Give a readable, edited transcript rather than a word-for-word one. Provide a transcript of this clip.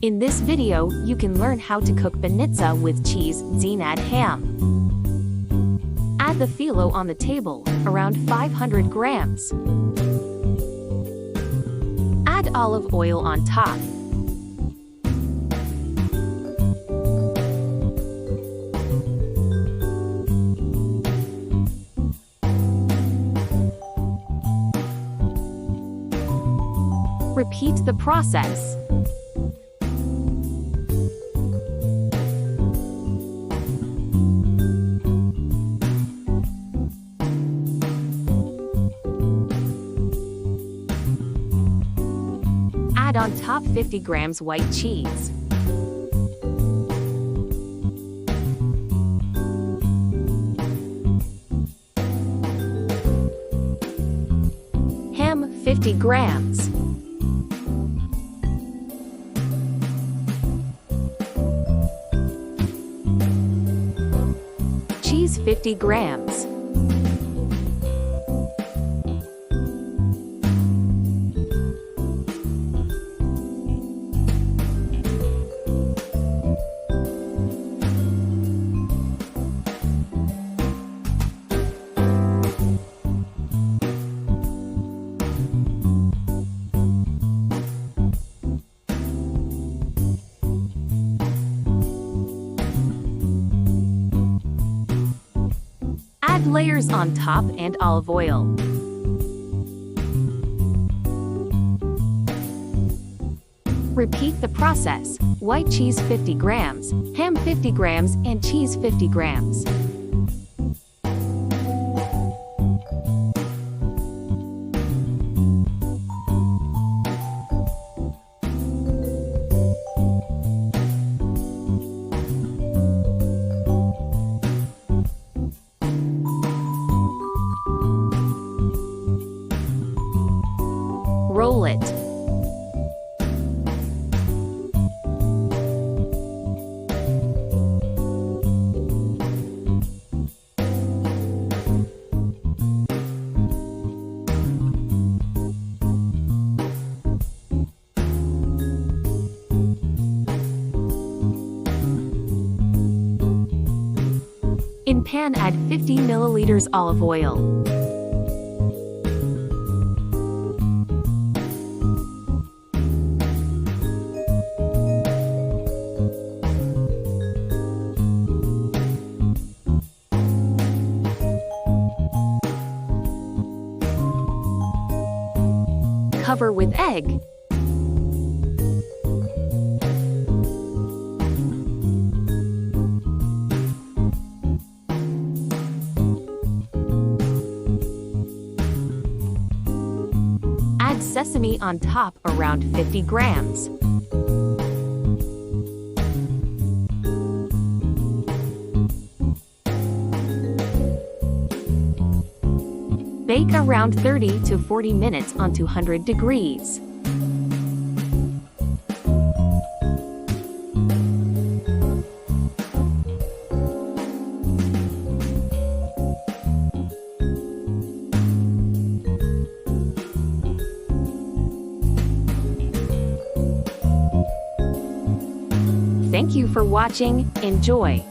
In this video, you can learn how to cook banitsa with cheese, then add ham. Add the filo on the table, around 500 grams. Add olive oil on top. Repeat the process. Add on top 50 grams white cheese. Ham 50 grams. Cheese 50 grams. Add layers on top and olive oil. Repeat the process. White cheese 50 grams, ham 50 grams, and cheese 50 grams. Roll it. In pan, add 50 milliliters olive oil. Cover with egg. Add sesame on top, around 50 grams. Bake around 30 to 40 minutes on 200 degrees. Thank you for watching. Enjoy!